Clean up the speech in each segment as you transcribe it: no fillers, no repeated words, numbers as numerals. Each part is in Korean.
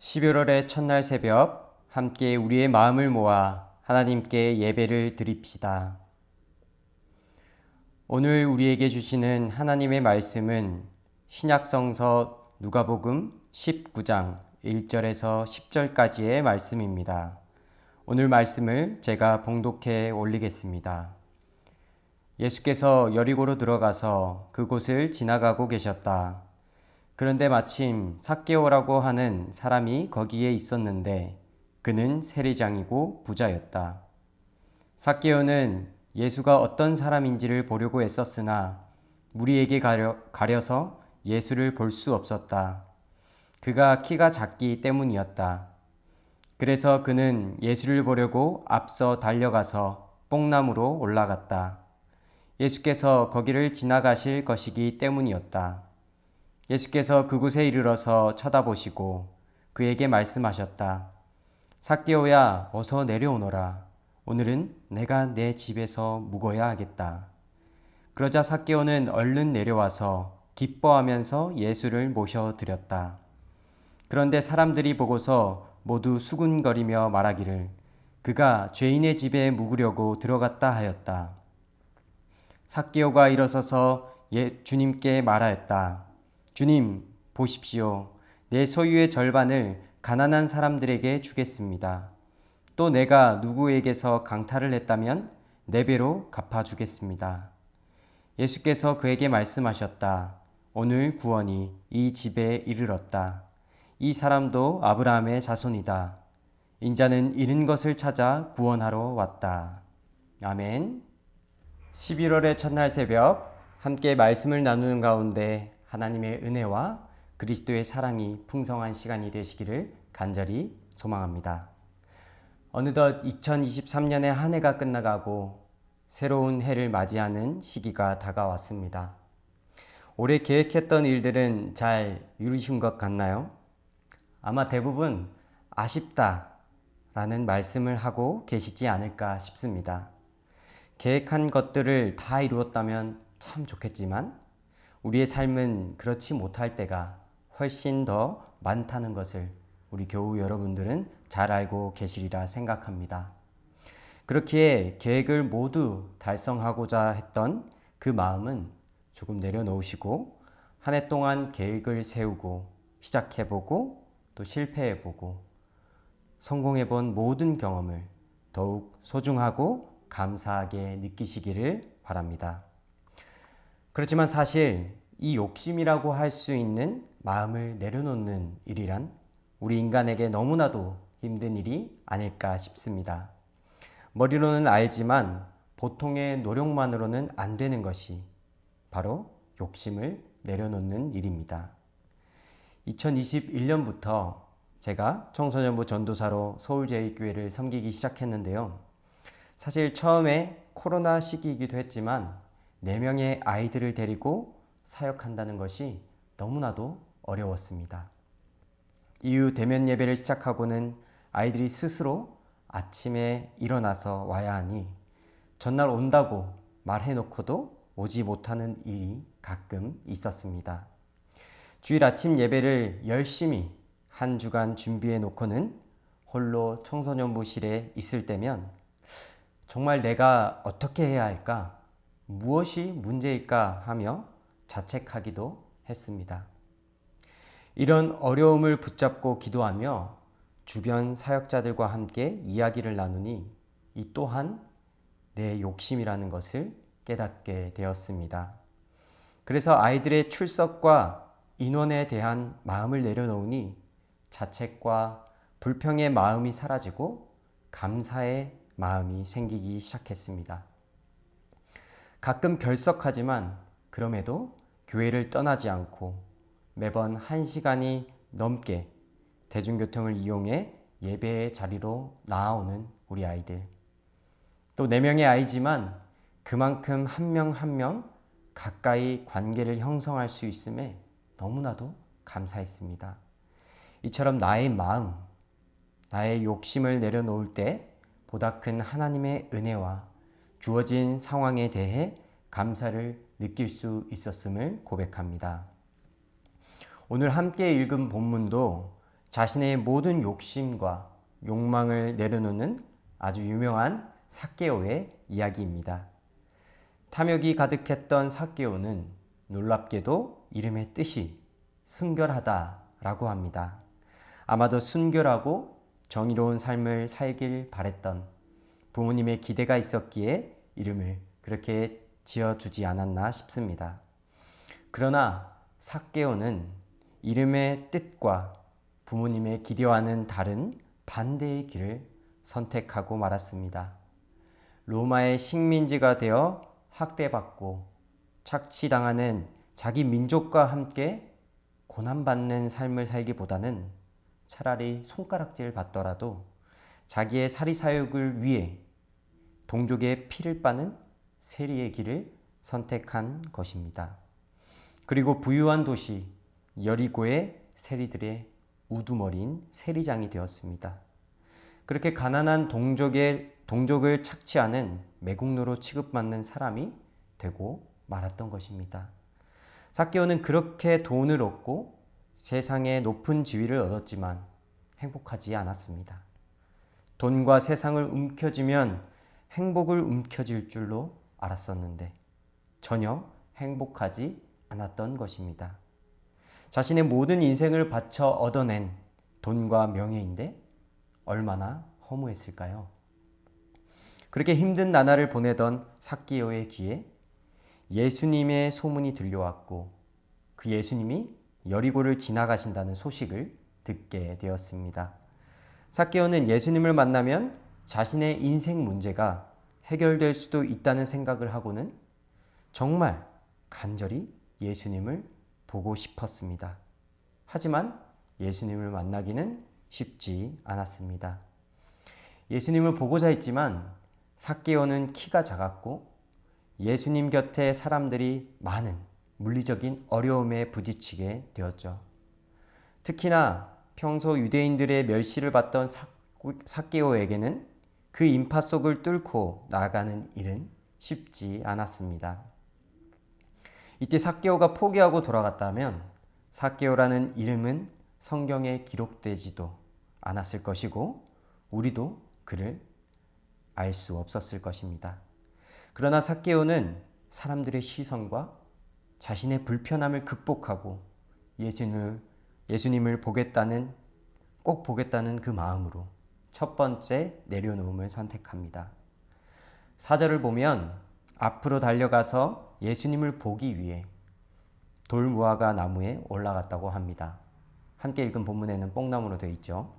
11월의 첫날 새벽 함께 우리의 마음을 모아 하나님께 예배를 드립시다. 오늘 우리에게 주시는 하나님의 말씀은 신약성서 누가복음 19장 1절에서 10절까지의 말씀입니다. 오늘 말씀을 제가 봉독해 올리겠습니다. 예수께서 여리고로 들어가서 그곳을 지나가고 계셨다. 그런데 마침 삭개오라고 하는 사람이 거기에 있었는데 그는 세리장이고 부자였다. 삭개오는 예수가 어떤 사람인지를 보려고 애썼으나 무리에게 가려서 예수를 볼 수 없었다. 그가 키가 작기 때문이었다. 그래서 그는 예수를 보려고 앞서 달려가서 뽕나무로 올라갔다. 예수께서 거기를 지나가실 것이기 때문이었다. 예수께서 그곳에 이르러서 쳐다보시고 그에게 말씀하셨다. 삭개오야, 어서 내려오너라. 오늘은 내가 내 집에서 묵어야 하겠다. 그러자 삭개오는 얼른 내려와서 기뻐하면서 예수를 모셔드렸다. 그런데 사람들이 보고서 모두 수군거리며 말하기를 그가 죄인의 집에 묵으려고 들어갔다 하였다. 삭개오가 일어서서 주님께 말하였다. 주님, 보십시오. 내 소유의 절반을 가난한 사람들에게 주겠습니다. 또 내가 누구에게서 강탈을 했다면 4배로 갚아주겠습니다. 예수께서 그에게 말씀하셨다. 오늘 구원이 이 집에 이르렀다. 이 사람도 아브라함의 자손이다. 인자는 잃은 것을 찾아 구원하러 왔다. 아멘. 11월의 첫날 새벽 함께 말씀을 나누는 가운데 하나님의 은혜와 그리스도의 사랑이 풍성한 시간이 되시기를 간절히 소망합니다. 어느덧 2023년의 한 해가 끝나가고 새로운 해를 맞이하는 시기가 다가왔습니다. 올해 계획했던 일들은 잘 이루신 것 같나요? 아마 대부분 아쉽다라는 말씀을 하고 계시지 않을까 싶습니다. 계획한 것들을 다 이루었다면 참 좋겠지만 우리의 삶은 그렇지 못할 때가 훨씬 더 많다는 것을 우리 교우 여러분들은 잘 알고 계시리라 생각합니다. 그렇기에 계획을 모두 달성하고자 했던 그 마음은 조금 내려놓으시고 한 해 동안 계획을 세우고 시작해보고 또 실패해보고 성공해본 모든 경험을 더욱 소중하고 감사하게 느끼시기를 바랍니다. 그렇지만 사실 이 욕심이라고 할 수 있는 마음을 내려놓는 일이란 우리 인간에게 너무나도 힘든 일이 아닐까 싶습니다. 머리로는 알지만 보통의 노력만으로는 안 되는 것이 바로 욕심을 내려놓는 일입니다. 2021년부터 제가 청소년부 전도사로 서울제일교회를 섬기기 시작했는데요. 사실 처음에 코로나 시기이기도 했지만 4명의 아이들을 데리고 사역한다는 것이 너무나도 어려웠습니다. 이후 대면 예배를 시작하고는 아이들이 스스로 아침에 일어나서 와야 하니 전날 온다고 말해놓고도 오지 못하는 일이 가끔 있었습니다. 주일 아침 예배를 열심히 한 주간 준비해 놓고는 홀로 청소년부실에 있을 때면 정말 내가 어떻게 해야 할까? 무엇이 문제일까 하며 자책하기도 했습니다. 이런 어려움을 붙잡고 기도하며 주변 사역자들과 함께 이야기를 나누니 이 또한 내 욕심이라는 것을 깨닫게 되었습니다. 그래서 아이들의 출석과 인원에 대한 마음을 내려놓으니 자책과 불평의 마음이 사라지고 감사의 마음이 생기기 시작했습니다. 가끔 결석하지만 그럼에도 교회를 떠나지 않고 매번 1시간이 넘게 대중교통을 이용해 예배의 자리로 나아오는 우리 아이들. 또 4명의 아이지만 그만큼 한 명 한 명 가까이 관계를 형성할 수 있음에 너무나도 감사했습니다. 이처럼 나의 마음, 나의 욕심을 내려놓을 때 보다 큰 하나님의 은혜와 주어진 상황에 대해 감사를 느낄 수 있었음을 고백합니다. 오늘 함께 읽은 본문도 자신의 모든 욕심과 욕망을 내려놓는 아주 유명한 삭개오의 이야기입니다. 탐욕이 가득했던 삭개오는 놀랍게도 이름의 뜻이 순결하다라고 합니다. 아마도 순결하고 정의로운 삶을 살길 바랬던 부모님의 기대가 있었기에 이름을 그렇게 지어주지 않았나 싶습니다. 그러나 삭개오는 이름의 뜻과 부모님의 기대와는 다른 반대의 길을 선택하고 말았습니다. 로마의 식민지가 되어 학대받고 착취당하는 자기 민족과 함께 고난받는 삶을 살기보다는 차라리 손가락질 받더라도 자기의 사리사욕을 위해 동족의 피를 빠는 세리의 길을 선택한 것입니다. 그리고 부유한 도시 여리고의 세리들의 우두머리인 세리장이 되었습니다. 그렇게 가난한 동족을 착취하는 매국노로 취급받는 사람이 되고 말았던 것입니다. 삭개오는 그렇게 돈을 얻고 세상의 높은 지위를 얻었지만 행복하지 않았습니다. 돈과 세상을 움켜쥐면 행복을 움켜쥘 줄로 알았었는데 전혀 행복하지 않았던 것입니다. 자신의 모든 인생을 바쳐 얻어낸 돈과 명예인데 얼마나 허무했을까요? 그렇게 힘든 나날을 보내던 삭개오의 귀에 예수님의 소문이 들려왔고 그 예수님이 여리고를 지나가신다는 소식을 듣게 되었습니다. 삭개오는 예수님을 만나면 자신의 인생 문제가 해결될 수도 있다는 생각을 하고는 정말 간절히 예수님을 보고 싶었습니다. 하지만 예수님을 만나기는 쉽지 않았습니다. 예수님을 보고자 했지만 삭개오는 키가 작았고 예수님 곁에 사람들이 많은 물리적인 어려움에 부딪히게 되었죠. 특히나 평소 유대인들의 멸시를 받던 삭개오에게는 그 인파 속을 뚫고 나아가는 일은 쉽지 않았습니다. 이때 삭개오가 포기하고 돌아갔다면 삭개오라는 이름은 성경에 기록되지도 않았을 것이고 우리도 그를 알 수 없었을 것입니다. 그러나 삭개오는 사람들의 시선과 자신의 불편함을 극복하고 예수님을 꼭 보겠다는 그 마음으로 첫 번째 내려놓음을 선택합니다. 4절을 보면 앞으로 달려가서 예수님을 보기 위해 돌무화과 나무에 올라갔다고 합니다. 함께 읽은 본문에는 뽕나무로 되어 있죠.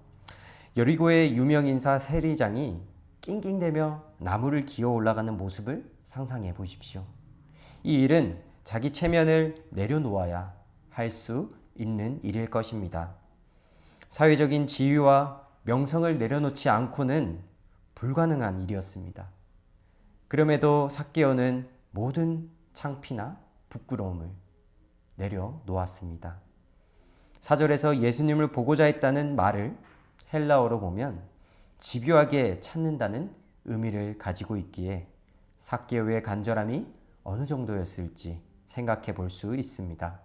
여리고의 유명인사 세리장이 낑낑대며 나무를 기어 올라가는 모습을 상상해 보십시오. 이 일은 자기 체면을 내려놓아야 할 수 있는 일일 것입니다. 사회적인 지위와 명성을 내려놓지 않고는 불가능한 일이었습니다. 그럼에도 삭개오는 모든 창피나 부끄러움을 내려놓았습니다. 4절에서 예수님을 보고자 했다는 말을 헬라어로 보면 집요하게 찾는다는 의미를 가지고 있기에 삭개오의 간절함이 어느 정도였을지 생각해 볼 수 있습니다.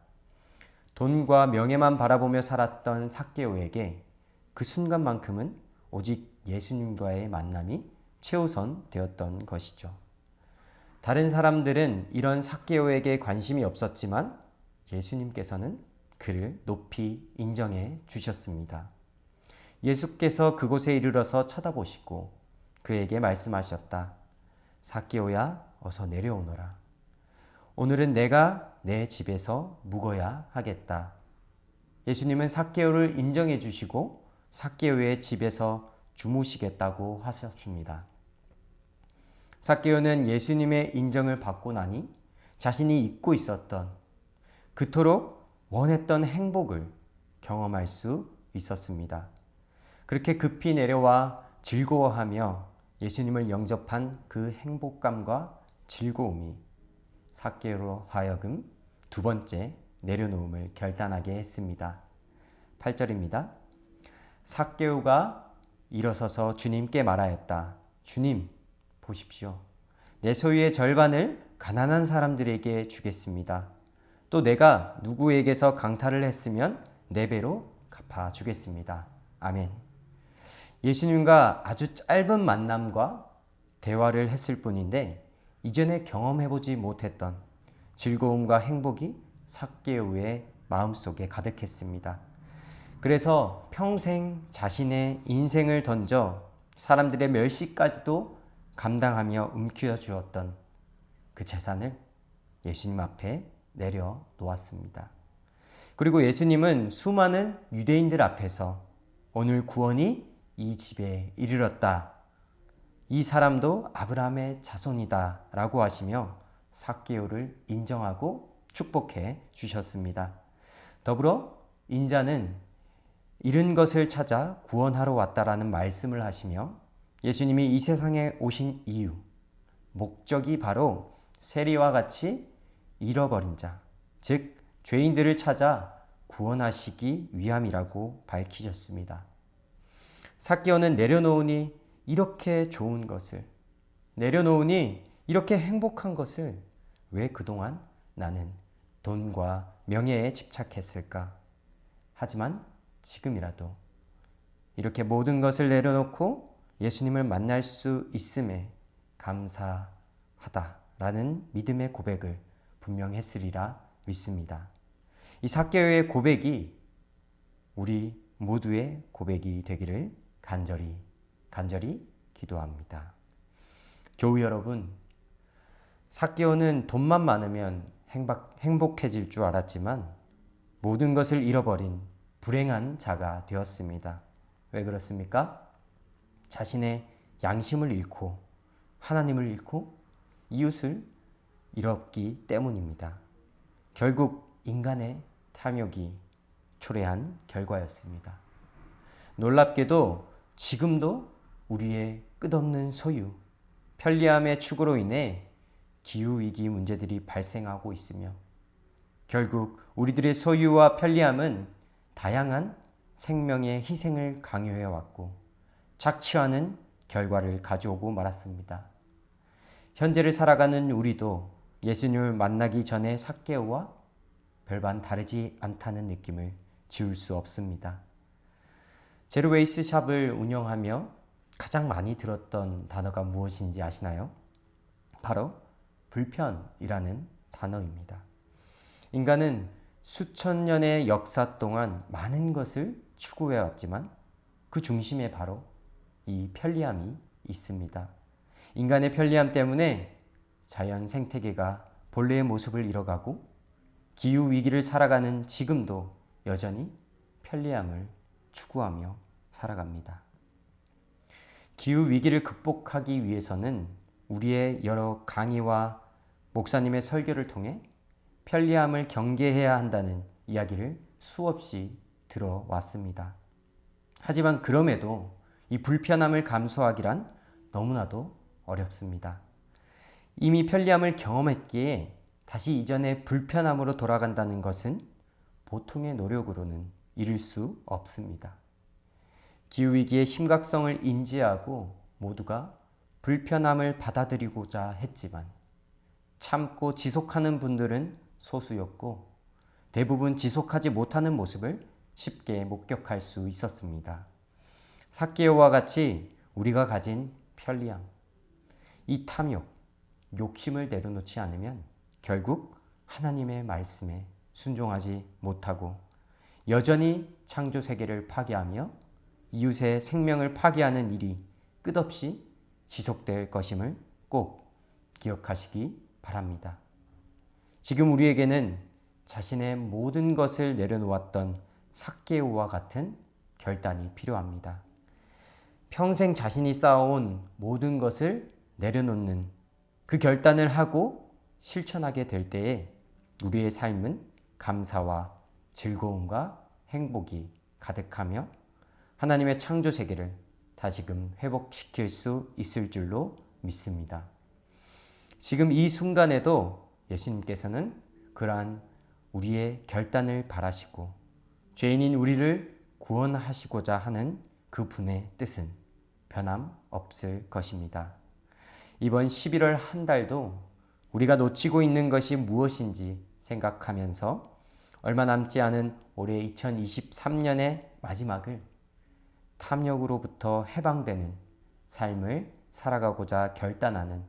돈과 명예만 바라보며 살았던 삭개오에게 그 순간만큼은 오직 예수님과의 만남이 최우선 되었던 것이죠. 다른 사람들은 이런 삭개오에게 관심이 없었지만 예수님께서는 그를 높이 인정해 주셨습니다. 예수께서 그곳에 이르러서 쳐다보시고 그에게 말씀하셨다. 삭개오야, 어서 내려오너라. 오늘은 내가 내 집에서 묵어야 하겠다. 예수님은 삭개오를 인정해 주시고 삭개오의 집에서 주무시겠다고 하셨습니다. 삭개오는 예수님의 인정을 받고 나니 자신이 잊고 있었던 그토록 원했던 행복을 경험할 수 있었습니다. 그렇게 급히 내려와 즐거워하며 예수님을 영접한 그 행복감과 즐거움이 삭개오로 하여금 두 번째 내려놓음을 결단하게 했습니다. 8절입니다. 삭개오가 일어서서 주님께 말하였다. 주님, 보십시오. 내 소유의 절반을 가난한 사람들에게 주겠습니다. 또 내가 누구에게서 강탈을 했으면 4배로 갚아주겠습니다. 아멘. 예수님과 아주 짧은 만남과 대화를 했을 뿐인데 이전에 경험해보지 못했던 즐거움과 행복이 삭개오의 마음속에 가득했습니다. 그래서 평생 자신의 인생을 던져 사람들의 멸시까지도 감당하며 움켜쥐었던 그 재산을 예수님 앞에 내려놓았습니다. 그리고 예수님은 수많은 유대인들 앞에서 오늘 구원이 이 집에 이르렀다. 이 사람도 아브라함의 자손이다 라고 하시며 삭개오를 인정하고 축복해 주셨습니다. 더불어 인자는 잃은 것을 찾아 구원하러 왔다라는 말씀을 하시며 예수님이 이 세상에 오신 이유, 목적이 바로 세리와 같이 잃어버린 자, 즉 죄인들을 찾아 구원하시기 위함이라고 밝히셨습니다. 삭개오는 내려놓으니 이렇게 좋은 것을, 내려놓으니 이렇게 행복한 것을 왜 그동안 나는 돈과 명예에 집착했을까? 하지만 지금이라도 이렇게 모든 것을 내려놓고 예수님을 만날 수 있음에 감사하다라는 믿음의 고백을 분명히 했으리라 믿습니다. 이 삭개오의 고백이 우리 모두의 고백이 되기를 간절히 기도합니다. 교우 여러분, 삭개오는 돈만 많으면 행복해질 줄 알았지만 모든 것을 잃어버린 불행한 자가 되었습니다. 왜 그렇습니까? 자신의 양심을 잃고 하나님을 잃고 이웃을 잃었기 때문입니다. 결국 인간의 탐욕이 초래한 결과였습니다. 놀랍게도 지금도 우리의 끝없는 소유, 편리함의 추구로 인해 기후위기 문제들이 발생하고 있으며 결국 우리들의 소유와 편리함은 다양한 생명의 희생을 강요해왔고 착취하는 결과를 가져오고 말았습니다. 현재를 살아가는 우리도 예수님을 만나기 전에 삭개오와 별반 다르지 않다는 느낌을 지울 수 없습니다. 제로웨이스 샵을 운영하며 가장 많이 들었던 단어가 무엇인지 아시나요? 바로 불편이라는 단어입니다. 인간은 수천 년의 역사 동안 많은 것을 추구해왔지만 그 중심에 바로 이 편리함이 있습니다. 인간의 편리함 때문에 자연 생태계가 본래의 모습을 잃어가고 기후위기를 살아가는 지금도 여전히 편리함을 추구하며 살아갑니다. 기후위기를 극복하기 위해서는 우리의 여러 강의와 목사님의 설교를 통해 편리함을 경계해야 한다는 이야기를 수없이 들어왔습니다. 하지만 그럼에도 이 불편함을 감수하기란 너무나도 어렵습니다. 이미 편리함을 경험했기에 다시 이전의 불편함으로 돌아간다는 것은 보통의 노력으로는 이룰 수 없습니다. 기후위기의 심각성을 인지하고 모두가 불편함을 받아들이고자 했지만 참고 지속하는 분들은 소수였고 대부분 지속하지 못하는 모습을 쉽게 목격할 수 있었습니다. 삭개오와 같이 우리가 가진 편리함, 이 탐욕, 욕심을 내려놓지 않으면 결국 하나님의 말씀에 순종하지 못하고 여전히 창조 세계를 파괴하며 이웃의 생명을 파괴하는 일이 끝없이 지속될 것임을 꼭 기억하시기 바랍니다. 지금 우리에게는 자신의 모든 것을 내려놓았던 삭개오와 같은 결단이 필요합니다. 평생 자신이 쌓아온 모든 것을 내려놓는 그 결단을 하고 실천하게 될 때에 우리의 삶은 감사와 즐거움과 행복이 가득하며 하나님의 창조 세계를 다시금 회복시킬 수 있을 줄로 믿습니다. 지금 이 순간에도 예수님께서는 그러한 우리의 결단을 바라시고 죄인인 우리를 구원하시고자 하는 그 분의 뜻은 변함없을 것입니다. 이번 11월 한 달도 우리가 놓치고 있는 것이 무엇인지 생각하면서 얼마 남지 않은 올해 2023년의 마지막을 탐욕으로부터 해방되는 삶을 살아가고자 결단하는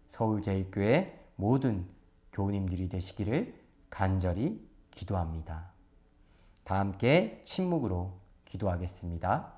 서울제일교회 모든 교우님들이 되시기를 간절히 기도합니다. 다 함께 침묵으로 기도하겠습니다.